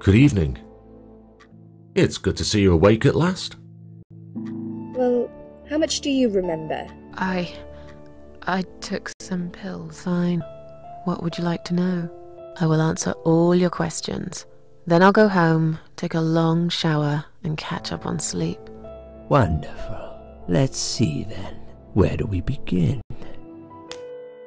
Good evening. It's good to see you awake at last. Well, how much do you remember? I took some pills. Fine. What would you like to know? I will answer all your questions. Then I'll go home, take a long shower, and catch up on sleep. Wonderful. Let's see then. Where do we begin?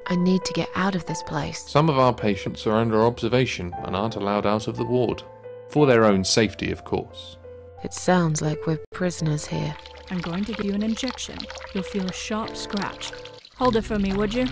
I need to get out of this place. Some of our patients are under observation and aren't allowed out of the ward. For their own safety, of course. It sounds like we're prisoners here. I'm going to give you an injection. You'll feel a sharp scratch. Hold it for me, would you?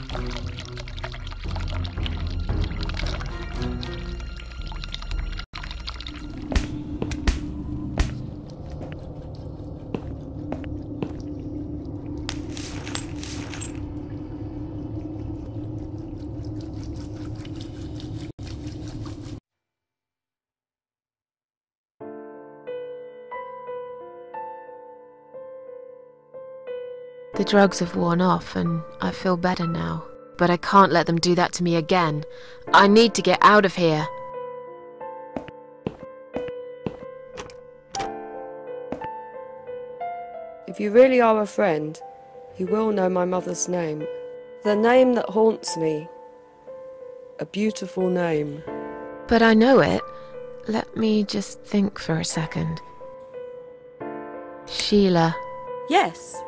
The drugs have worn off and I feel better now. But I can't let them do that to me again. I need to get out of here. If you really are a friend, you will know my mother's name. The name that haunts me. A beautiful name. But I know it. Let me just think for a second. Sheila. Yes.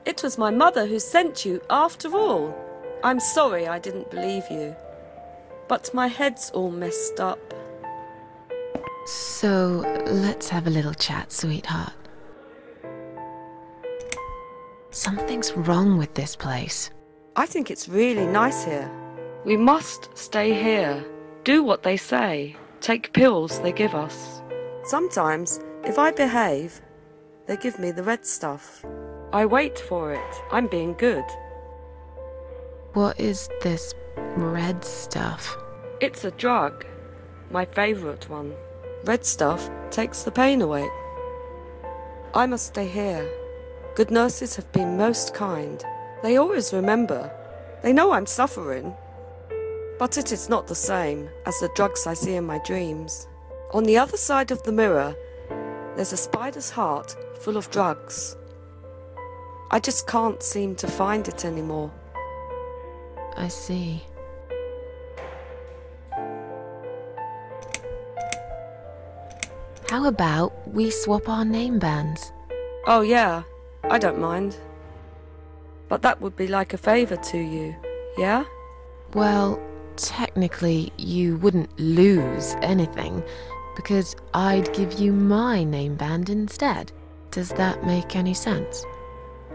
It was my mother who sent you, after all. I'm sorry I didn't believe you. But my head's all messed up. So, let's have a little chat, sweetheart. Something's wrong with this place. I think it's really nice here. We must stay here. Do what they say. Take pills they give us. Sometimes, if I behave, they give me the red stuff. I wait for it. I'm being good. What is this red stuff? It's a drug. My favourite one. Red stuff takes the pain away. I must stay here. Good nurses have been most kind. They always remember. They know I'm suffering. But it is not the same as the drugs I see in my dreams. On the other side of the mirror, there's a spider's heart full of drugs. I just can't seem to find it anymore. I see. How about we swap our name bands? Oh yeah, I don't mind. But that would be like a favour to you, yeah? Well, technically you wouldn't lose anything, because I'd give you my name band instead. Does that make any sense?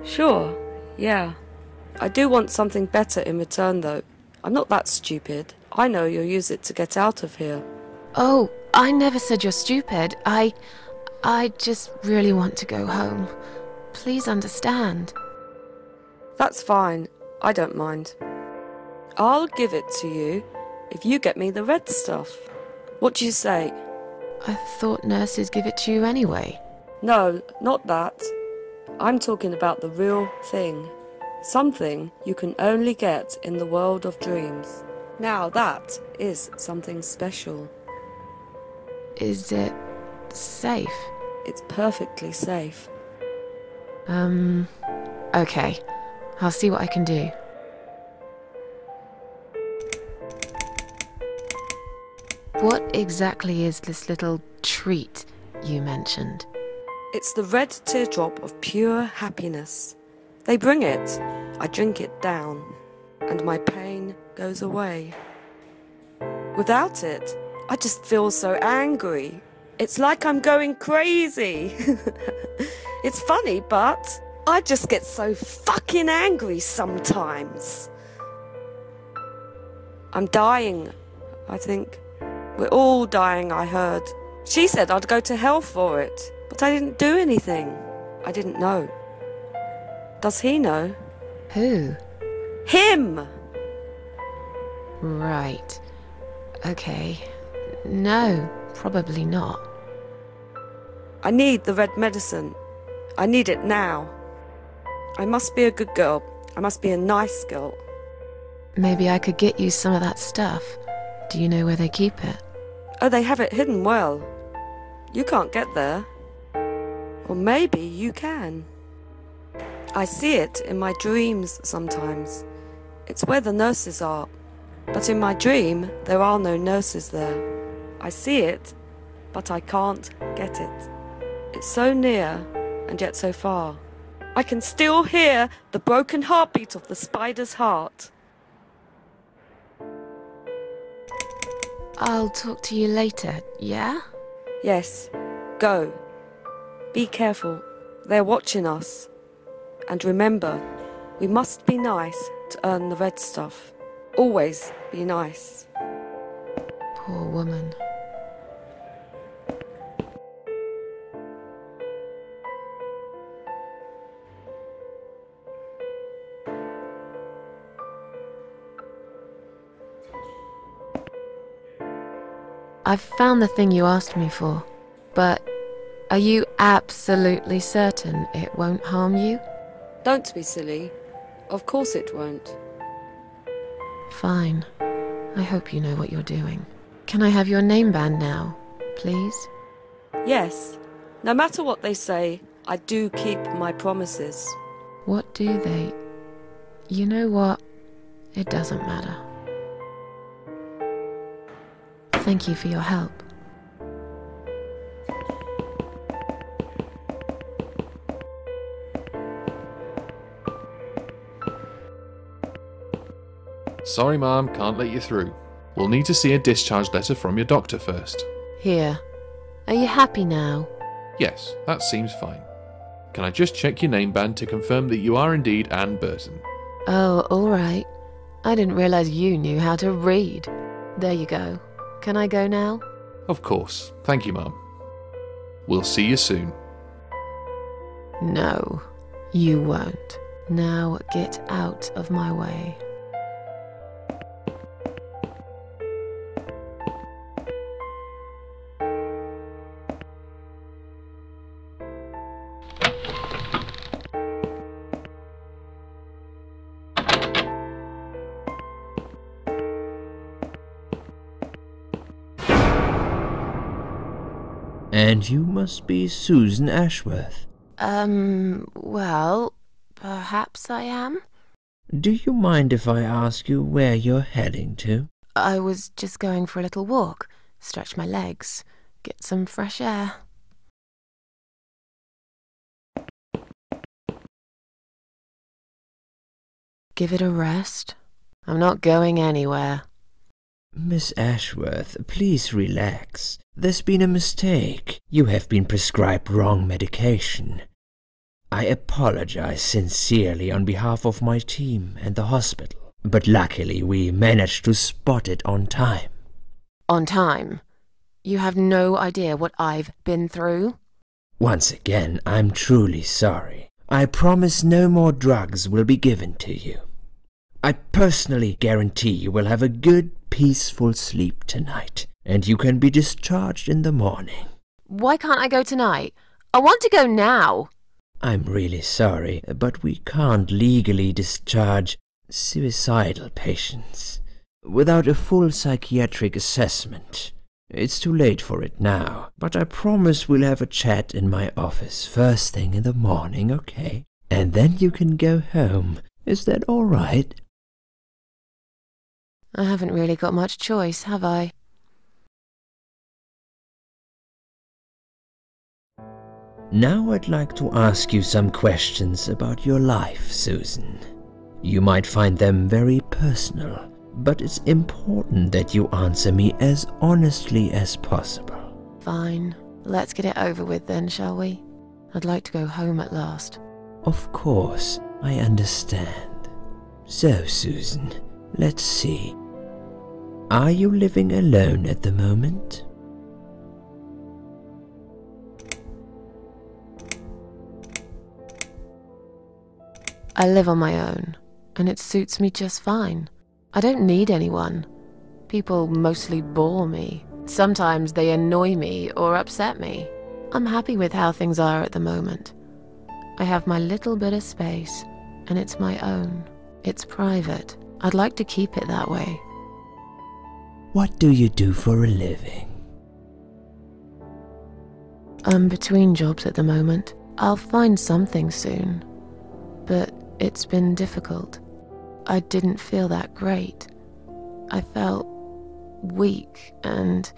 Sure, yeah. I do want something better in return though. I'm not that stupid. I know you'll use it to get out of here. Oh, I never said you're stupid. I just really want to go home. Please understand. That's fine. I don't mind. I'll give it to you if you get me the red stuff. What do you say? I thought nurses give it to you anyway. No, not that. I'm talking about the real thing. Something you can only get in the world of dreams. Now that is something special. Is it safe? It's perfectly safe. Okay. I'll see what I can do. What exactly is this little treat you mentioned? It's the red teardrop of pure happiness. They bring it, I drink it down, and my pain goes away. Without it, I just feel so angry. It's like I'm going crazy. It's funny, but I just get so fucking angry sometimes. I'm dying, I think. We're all dying, I heard. She said I'd go to hell for it, but I didn't do anything. I didn't know. Does he know? Who? Him! Right. Okay. No, probably not. I need the red medicine. I need it now. I must be a good girl. I must be a nice girl. Maybe I could get you some of that stuff. Do you know where they keep it? Oh, they have it hidden well. You can't get there. Or maybe you can. I see it in my dreams sometimes. It's where the nurses are. But in my dream, there are no nurses there. I see it, but I can't get it. It's so near, and yet so far. I can still hear the broken heartbeat of the spider's heart. I'll talk to you later, yeah? Yes, go. Be careful. They're watching us. And remember, we must be nice to earn the red stuff. Always be nice. Poor woman. I've found the thing you asked me for, but are you absolutely certain it won't harm you? Don't be silly. Of course it won't. Fine. I hope you know what you're doing. Can I have your name band now, please? Yes. No matter what they say, I do keep my promises. What do they... You know what? It doesn't matter. Thank you for your help. Sorry, Ma'am, can't let you through. We'll need to see a discharge letter from your doctor first. Here. Are you happy now? Yes, that seems fine. Can I just check your name band to confirm that you are indeed Anne Burton? Oh, all right. I didn't realize you knew how to read. There you go. Can I go now? Of course. Thank you, Ma'am. We'll see you soon. No, you won't. Now get out of my way. And you must be Susan Ashworth. Well, perhaps I am? Do you mind if I ask you where you're heading to? I was just going for a little walk, stretch my legs, get some fresh air. Give it a rest. I'm not going anywhere. Miss Ashworth, please relax. There's been a mistake. You have been prescribed wrong medication. I apologize sincerely on behalf of my team and the hospital, but luckily we managed to spot it on time. On time? You have no idea what I've been through? Once again, I'm truly sorry. I promise no more drugs will be given to you. I personally guarantee you will have a good, peaceful sleep tonight, and you can be discharged in the morning. Why can't I go tonight? I want to go now. I'm really sorry, but we can't legally discharge suicidal patients without a full psychiatric assessment. It's too late for it now, but I promise we'll have a chat in my office first thing in the morning, okay? And then you can go home. Is that all right? I haven't really got much choice, have I? Now I'd like to ask you some questions about your life, Susan. You might find them very personal, but it's important that you answer me as honestly as possible. Fine. Let's get it over with then, shall we? I'd like to go home at last. Of course, I understand. So, Susan, let's see. Are you living alone at the moment? I live on my own, and it suits me just fine. I don't need anyone. People mostly bore me. Sometimes they annoy me or upset me. I'm happy with how things are at the moment. I have my little bit of space, and it's my own. It's private. I'd like to keep it that way. What do you do for a living? I'm between jobs at the moment. I'll find something soon. But it's been difficult. I didn't feel that great. I felt weak and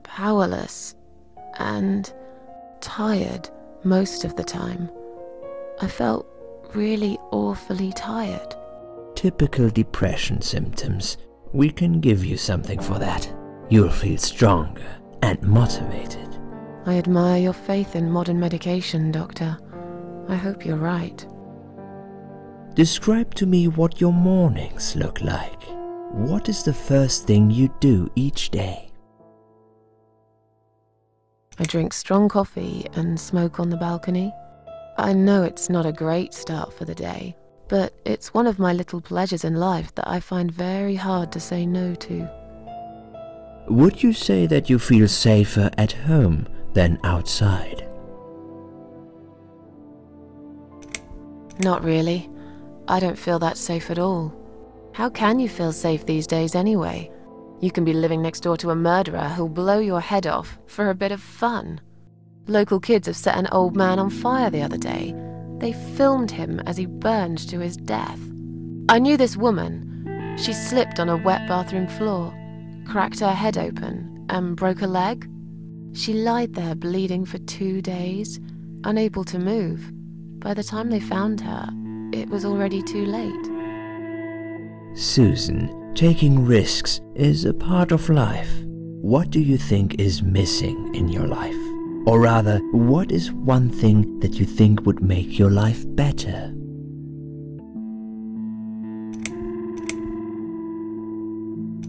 powerless and tired most of the time. I felt really awfully tired. Typical depression symptoms. We can give you something for that. You'll feel stronger and motivated. I admire your faith in modern medication, Doctor. I hope you're right. Describe to me what your mornings look like. What is the first thing you do each day? I drink strong coffee and smoke on the balcony. I know it's not a great start for the day, but it's one of my little pleasures in life that I find very hard to say no to. Would you say that you feel safer at home than outside? Not really. I don't feel that safe at all. How can you feel safe these days anyway? You can be living next door to a murderer who'll blow your head off for a bit of fun. Local kids have set an old man on fire the other day. They filmed him as he burned to his death. I knew this woman. She slipped on a wet bathroom floor, cracked her head open, and broke a leg. She lied there bleeding for 2 days, unable to move. By the time they found her, it was already too late. Susan, taking risks is a part of life. What do you think is missing in your life? Or rather, what is one thing that you think would make your life better?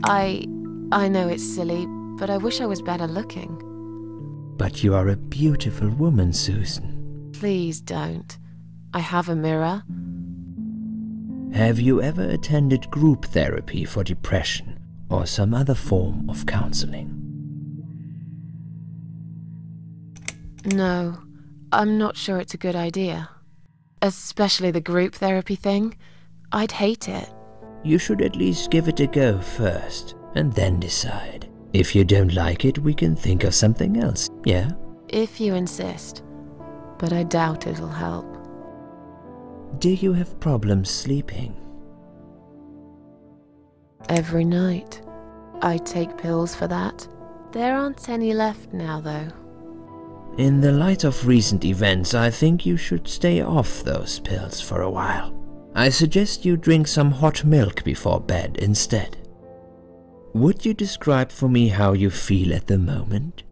I know it's silly, but I wish I was better looking. But you are a beautiful woman, Susan. Please don't. I have a mirror. Have you ever attended group therapy for depression or some other form of counseling? No, I'm not sure it's a good idea. Especially the group therapy thing. I'd hate it. You should at least give it a go first, and then decide. If you don't like it, we can think of something else, yeah? If you insist. But I doubt it'll help. Do you have problems sleeping? Every night. I take pills for that. There aren't any left now, though. In the light of recent events, I think you should stay off those pills for a while. I suggest you drink some hot milk before bed instead. Would you describe for me how you feel at the moment?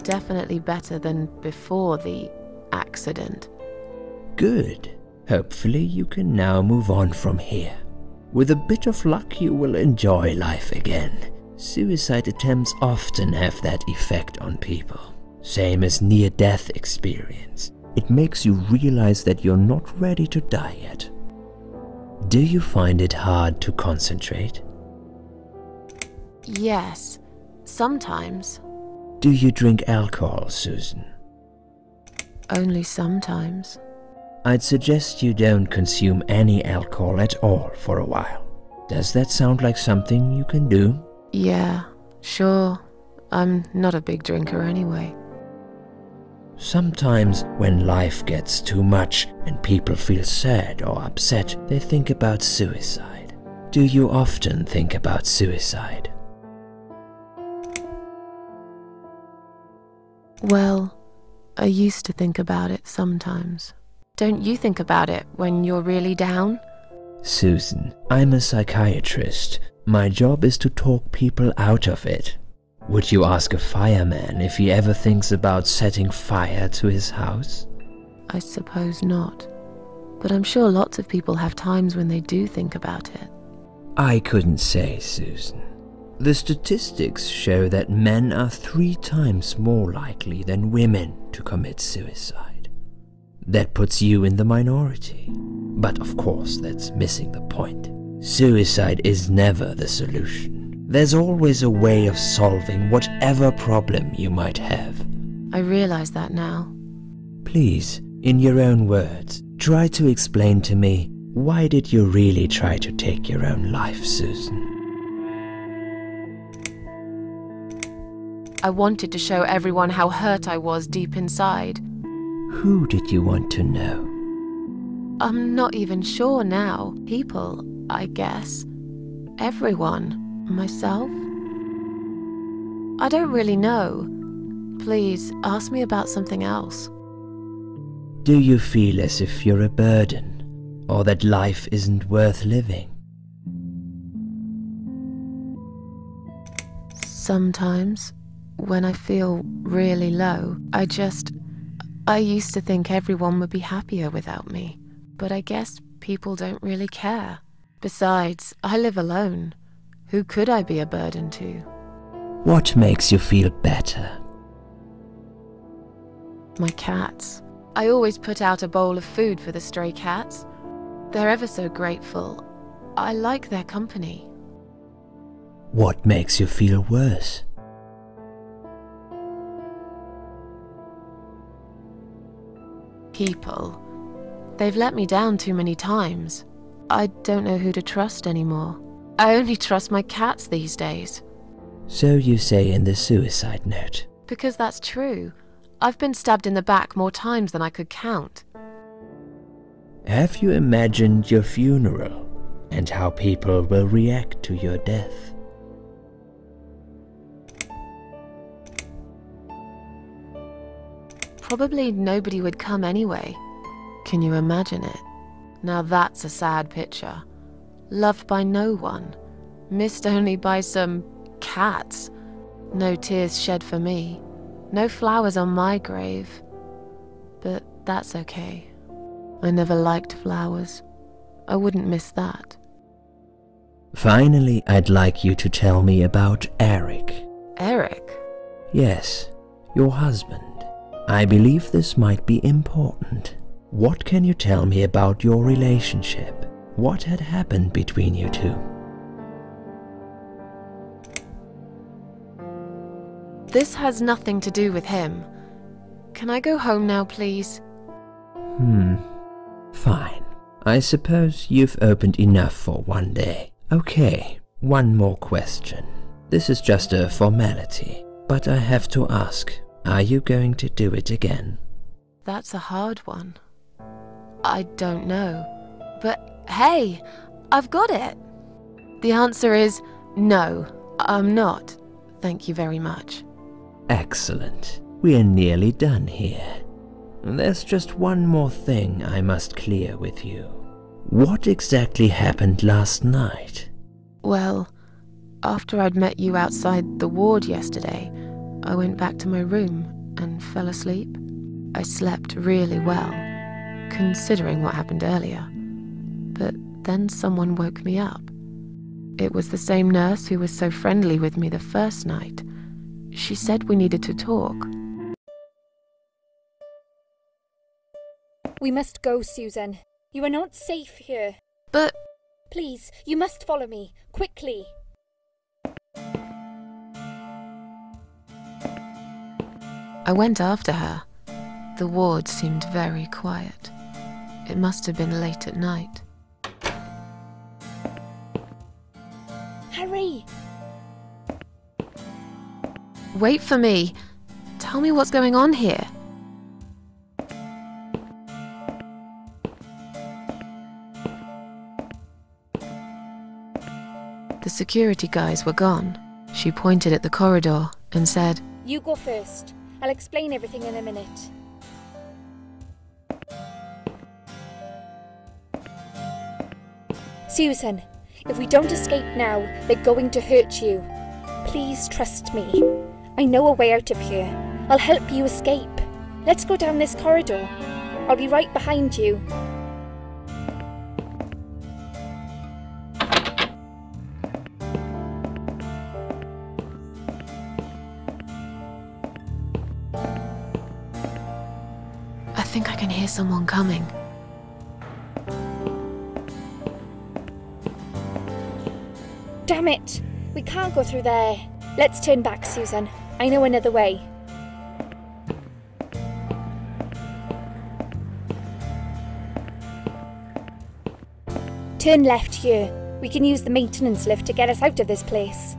Definitely better than before the accident. Good. Hopefully you can now move on from here. With a bit of luck, you will enjoy life again. Suicide attempts often have that effect on people. Same as near-death experience. It makes you realize that you're not ready to die yet. Do you find it hard to concentrate? Yes, sometimes. Do you drink alcohol, Susan? Only sometimes. I'd suggest you don't consume any alcohol at all for a while. Does that sound like something you can do? Yeah, sure. I'm not a big drinker anyway. Sometimes when life gets too much and people feel sad or upset, they think about suicide. Do you often think about suicide? Well, I used to think about it sometimes. Don't you think about it when you're really down? Susan, I'm a psychiatrist. My job is to talk people out of it. Would you ask a fireman if he ever thinks about setting fire to his house? I suppose not. But I'm sure lots of people have times when they do think about it. I couldn't say, Susan. The statistics show that men are 3 times more likely than women to commit suicide. That puts you in the minority. But of course, that's missing the point. Suicide is never the solution. There's always a way of solving whatever problem you might have. I realize that now. Please, in your own words, try to explain to me, why did you really try to take your own life, Susan? I wanted to show everyone how hurt I was deep inside. Who did you want to know? I'm not even sure now. People, I guess. Everyone. Myself. I don't really know. Please, ask me about something else. Do you feel as if you're a burden, or that life isn't worth living? Sometimes, when I feel really low, I used to think everyone would be happier without me, but I guess people don't really care. Besides, I live alone. Who could I be a burden to? What makes you feel better? My cats. I always put out a bowl of food for the stray cats. They're ever so grateful. I like their company. What makes you feel worse? People. They've let me down too many times. I don't know who to trust anymore. I only trust my cats these days. So you say in the suicide note. Because that's true. I've been stabbed in the back more times than I could count. Have you imagined your funeral and how people will react to your death? Probably nobody would come anyway. Can you imagine it? Now that's a sad picture. Loved by no one. Missed only by some cats. No tears shed for me. No flowers on my grave. But that's okay. I never liked flowers. I wouldn't miss that. Finally, I'd like you to tell me about Eric. Eric? Yes, your husband. I believe this might be important. What can you tell me about your relationship? What had happened between you two? This has nothing to do with him. Can I go home now, please? Fine. I suppose you've opened enough for one day. Okay, one more question. This is just a formality, but I have to ask, are you going to do it again? That's a hard one. I don't know. But hey, I've got it. The answer is no, I'm not. Thank you very much. Excellent. We're nearly done here. There's just one more thing I must clear with you. What exactly happened last night? Well, after I'd met you outside the ward yesterday, I went back to my room and fell asleep. I slept really well, considering what happened earlier. But then someone woke me up. It was the same nurse who was so friendly with me the first night. She said we needed to talk. We must go, Susan. You are not safe here. But... Please, you must follow me. Quickly. I went after her. The ward seemed very quiet. It must have been late at night. Hurry! Wait for me. Tell me what's going on here. The security guys were gone. She pointed at the corridor and said, You go first. I'll explain everything in a minute. Susan, if we don't escape now, they're going to hurt you. Please trust me. I know a way out of here. I'll help you escape. Let's go down this corridor. I'll be right behind you. I think I can hear someone coming. Damn it! We can't go through there. Let's turn back, Susan. I know another way. Turn left here. We can use the maintenance lift to get us out of this place.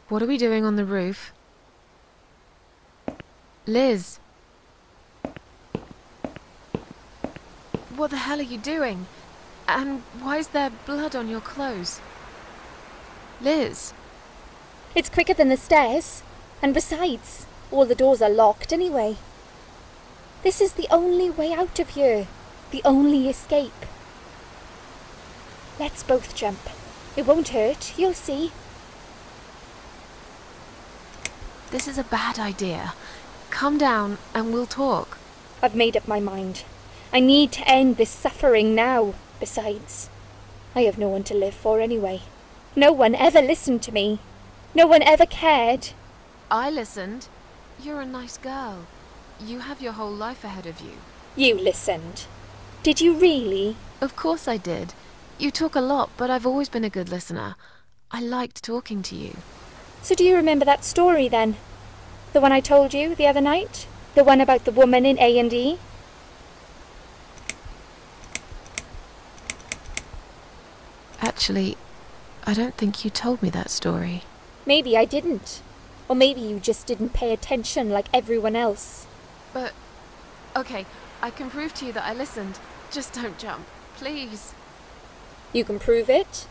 What are we doing on the roof? Liz! What the hell are you doing? And why is there blood on your clothes? Liz! It's quicker than the stairs. And besides, all the doors are locked anyway. This is the only way out of here. The only escape. Let's both jump. It won't hurt, you'll see. This is a bad idea. Come down and we'll talk. I've made up my mind. I need to end this suffering now. Besides, I have no one to live for anyway. No one ever listened to me. No one ever cared. I listened. You're a nice girl. You have your whole life ahead of you. You listened. Did you really? Of course I did. You talk a lot, but I've always been a good listener. I liked talking to you. So do you remember that story then? The one I told you the other night? The one about the woman in A&E? Actually, I don't think you told me that story. Maybe I didn't. Or maybe you just didn't pay attention like everyone else. But, okay, I can prove to you that I listened. Just don't jump, please. You can prove it?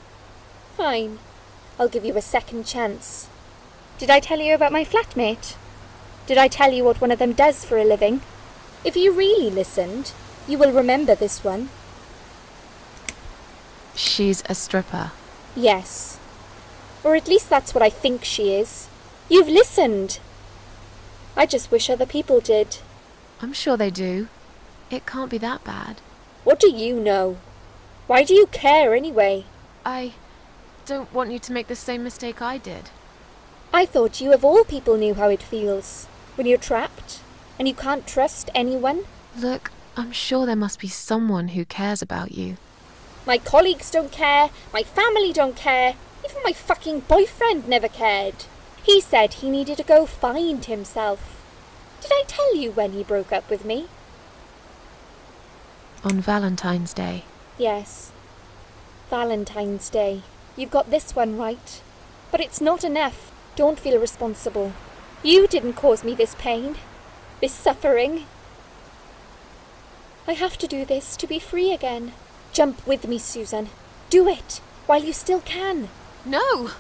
Fine. I'll give you a second chance. Did I tell you about my flatmate? Did I tell you what one of them does for a living? If you really listened, you will remember this one. She's a stripper. Yes. Or at least that's what I think she is. You've listened. I just wish other people did. I'm sure they do. It can't be that bad. What do you know? Why do you care anyway? I don't want you to make the same mistake I did. I thought you of all people knew how it feels. When you're trapped, and you can't trust anyone. Look, I'm sure there must be someone who cares about you. My colleagues don't care, my family don't care, even my fucking boyfriend never cared. He said he needed to go find himself. Did I tell you when he broke up with me? On Valentine's Day. Yes. Valentine's Day. You've got this one right. But it's not enough. Don't feel responsible. You didn't cause me this pain. This suffering. I have to do this to be free again. Jump with me, Susan. Do it, while you still can. No!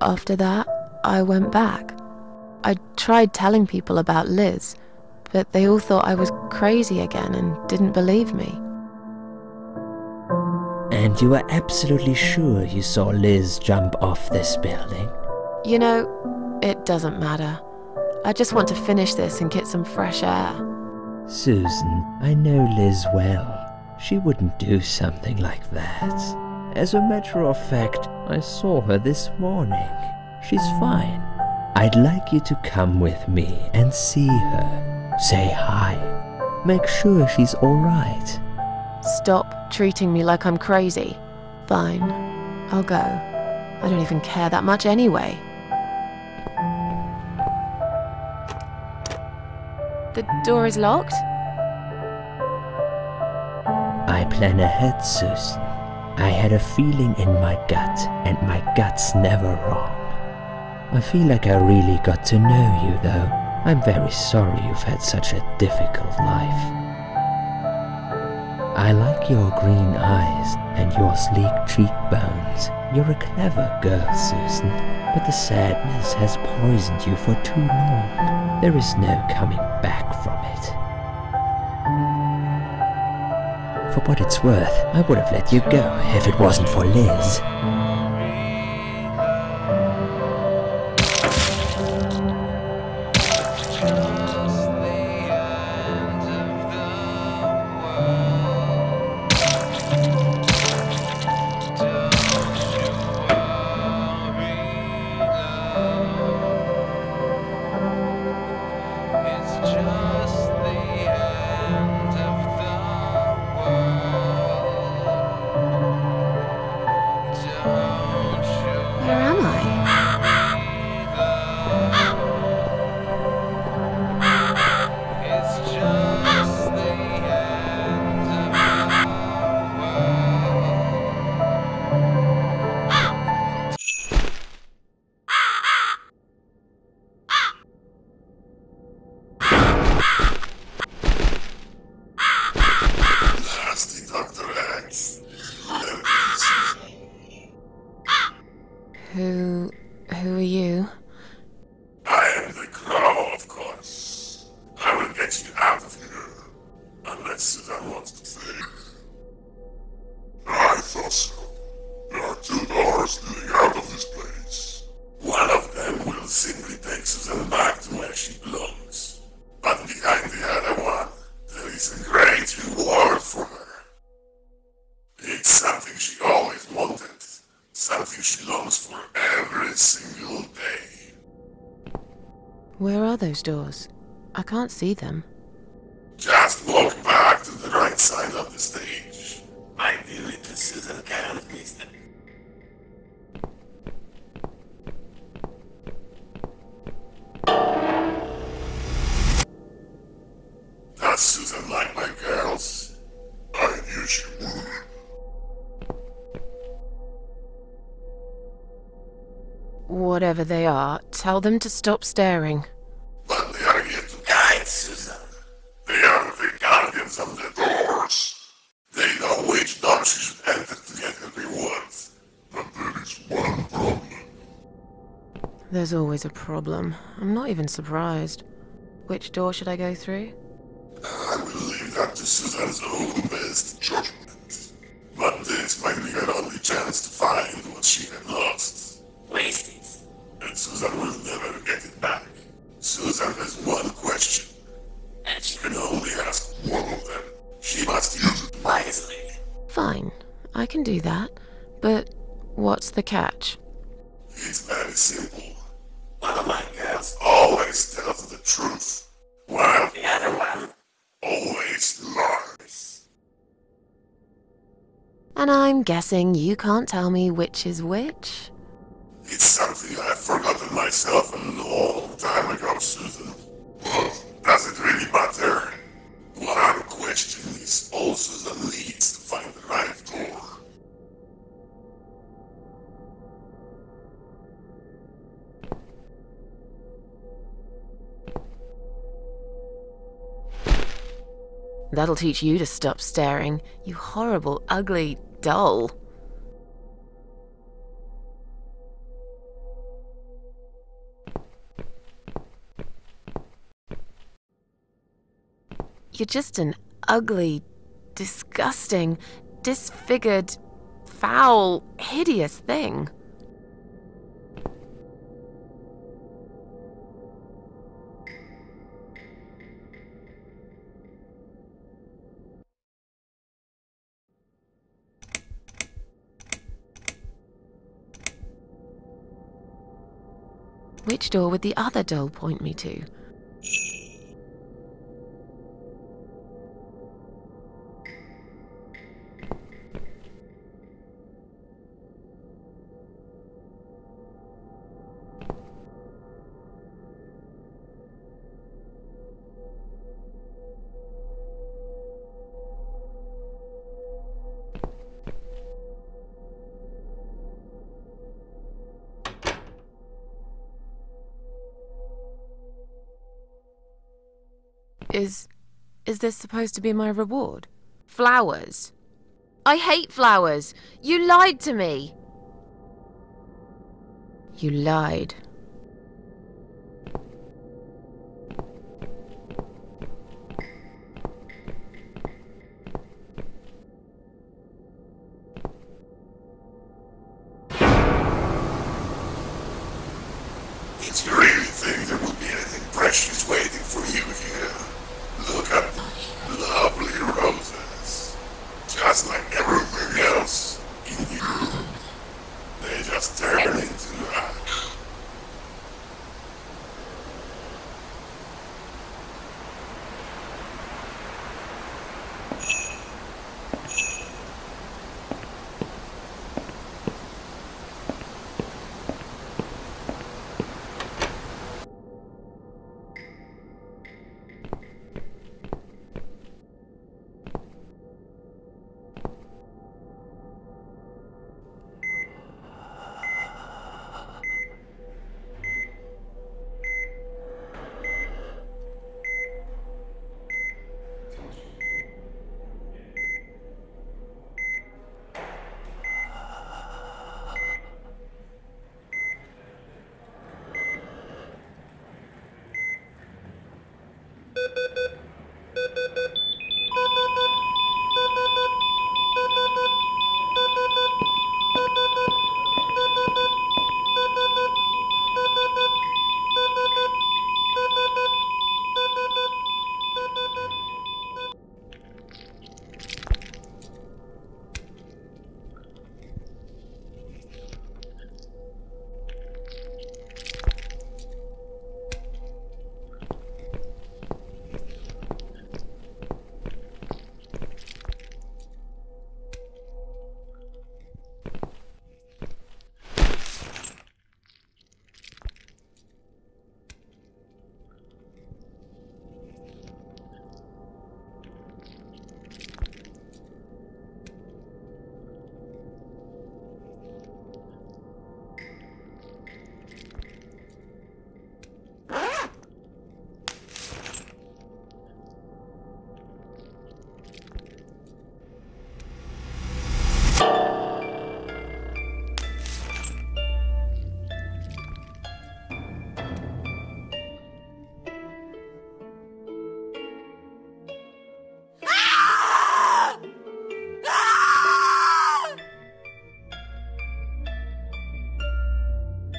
After that, I went back. I tried telling people about Liz, but they all thought I was crazy again and didn't believe me. And you were absolutely sure you saw Liz jump off this building? You know, it doesn't matter. I just want to finish this and get some fresh air. Susan, I know Liz well. She wouldn't do something like that. As a matter of fact, I saw her this morning. She's fine. I'd like you to come with me and see her. Say hi. Make sure she's alright. Stop treating me like I'm crazy. Fine, I'll go. I don't even care that much anyway. The door is locked? I plan ahead, Susan. I had a feeling in my gut, and my gut's never wrong. I feel like I really got to know you, though. I'm very sorry you've had such a difficult life. I like your green eyes and your sleek cheekbones. You're a clever girl, Susan, but the sadness has poisoned you for too long. There is no coming back from it. For what it's worth, I would have let you go if it wasn't for Liz. Who are you? I am the Crow, of course. I will get you out of here. Unless Susan wants to stay. I thought so. There are 2 doors leading out of this place. One of them will simply take Susan back to where she belongs. But behind the other one, there is a great reward for her. It's something she always wanted. Something she longs for every single day. Where are those doors? I can't see them. Just walk back to the right side of the stage. Ideally, the Susan can't miss them. Does Susan like my girls? I knew she would. Whatever they are, tell them to stop staring. But they are here to guide Susan. They are the guardians of the doors. They know which door she should enter to get her rewards. But there is one problem. There's always a problem. I'm not even surprised. Which door should I go through? I will leave that to Susan's own best judgment. But this might be her only chance to find what she had lost. Waste it. And Susan will never get it back. Susan has one question. And she can only ask one of them. She must use it wisely. Fine, I can do that. But what's the catch? It's very simple. One of my girls always tells the truth, while the other one always lies. And I'm guessing you can't tell me which is which? It's something I've forgotten myself a long time ago, Susan. But does it really matter? One question is all Susan needs to find the right door. That'll teach you to stop staring, you horrible, ugly doll. You're just an ugly, disgusting, disfigured, foul, hideous thing. Which door would the other doll point me to? Is this supposed to be my reward? Flowers? I hate flowers! You lied to me! You lied. Did you really think there would be anything precious waiting for you here? Look at the lovely roses. Just like everything else in you. They just turn into ash.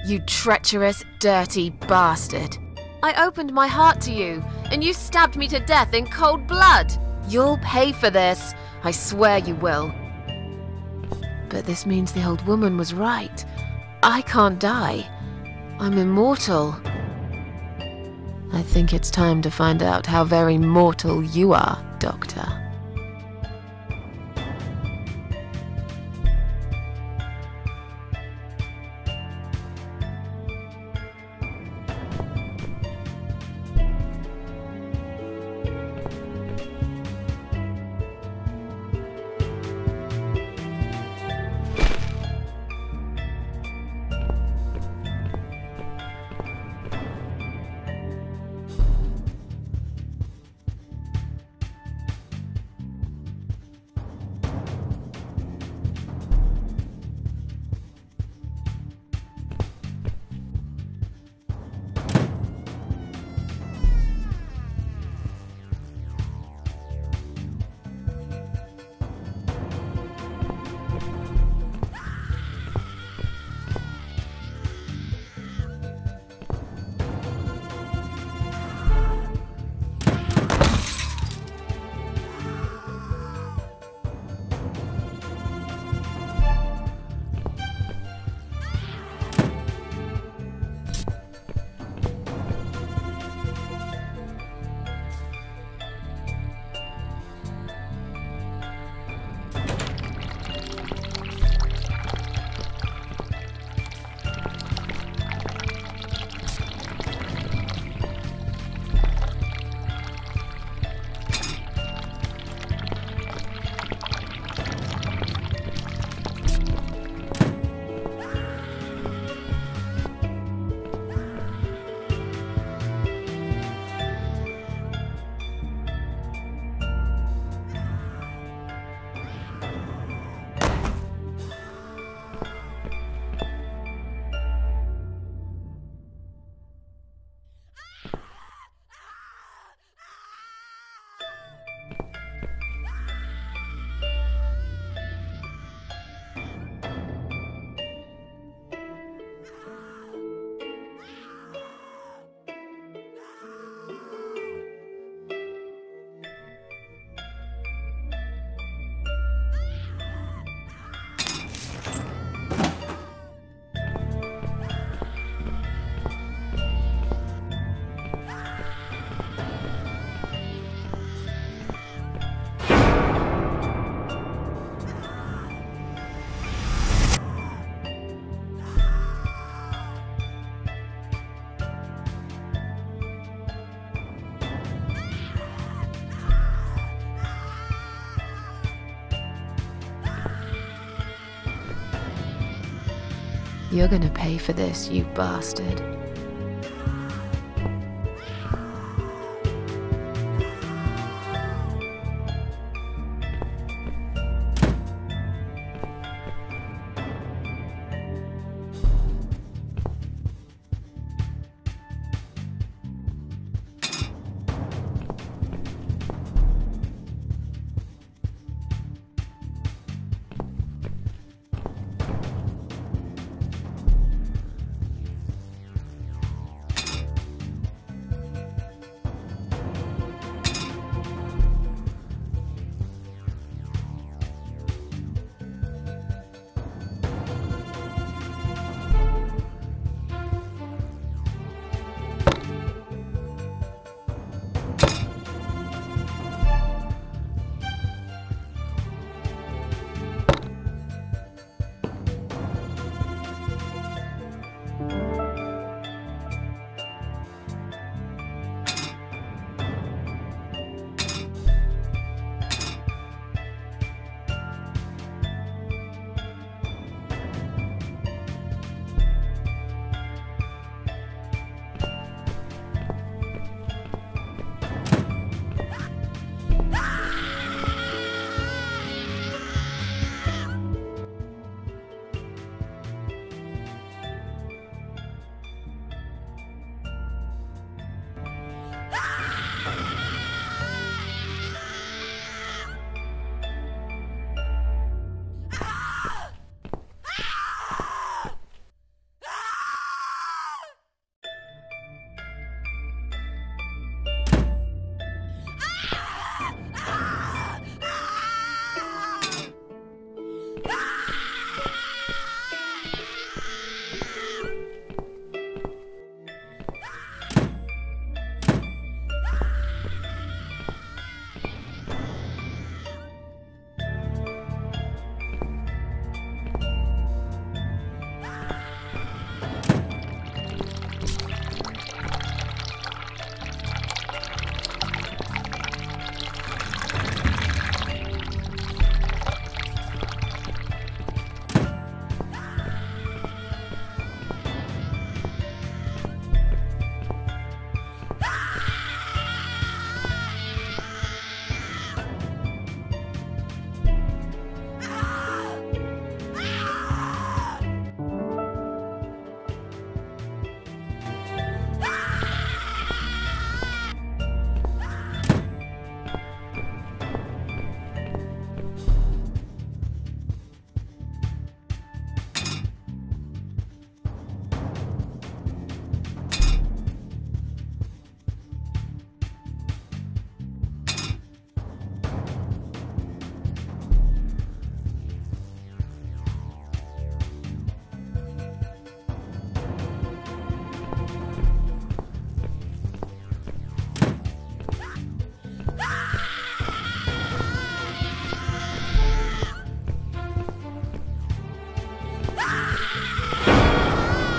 You treacherous, dirty bastard. I opened my heart to you, and you stabbed me to death in cold blood. You'll pay for this. I swear you will. But this means the old woman was right. I can't die. I'm immortal. I think it's time to find out how very mortal you are, Doctor. You're gonna pay for this, you bastard.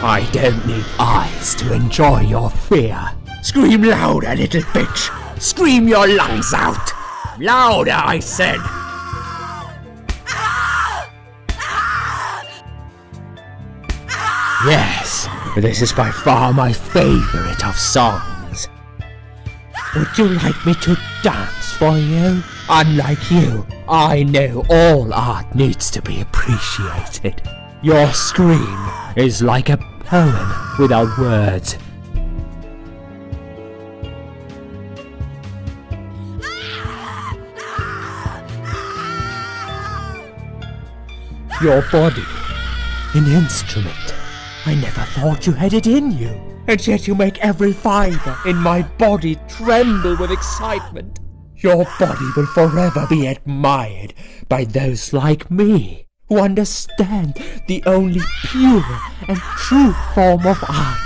I don't need eyes to enjoy your fear. Scream louder, little bitch! Scream your lungs out! Louder, I said! Yes, this is by far my favorite of songs. Would you like me to dance for you? Unlike you, I know all art needs to be appreciated. Your scream is like a poem without words. Your body, an instrument. I never thought you had it in you, and yet you make every fibre in my body tremble with excitement. Your body will forever be admired by those like me, who understand the only pure and true form of art.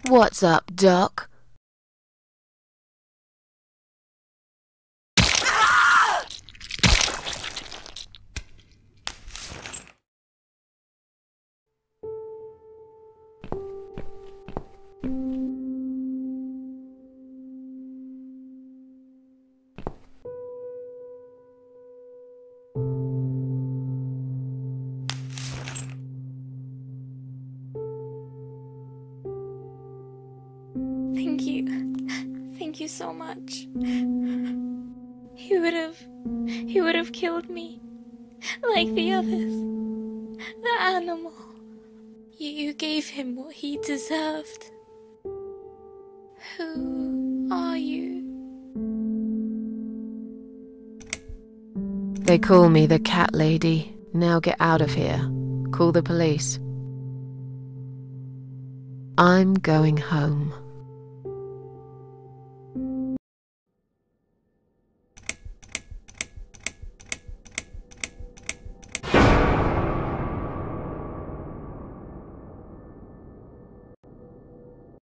What's up, Doc? Thank you so much. He would have killed me, like the others. The animal. You gave him what he deserved. Who are you? They call me the Cat Lady. Now get out of here. Call the police. I'm going home.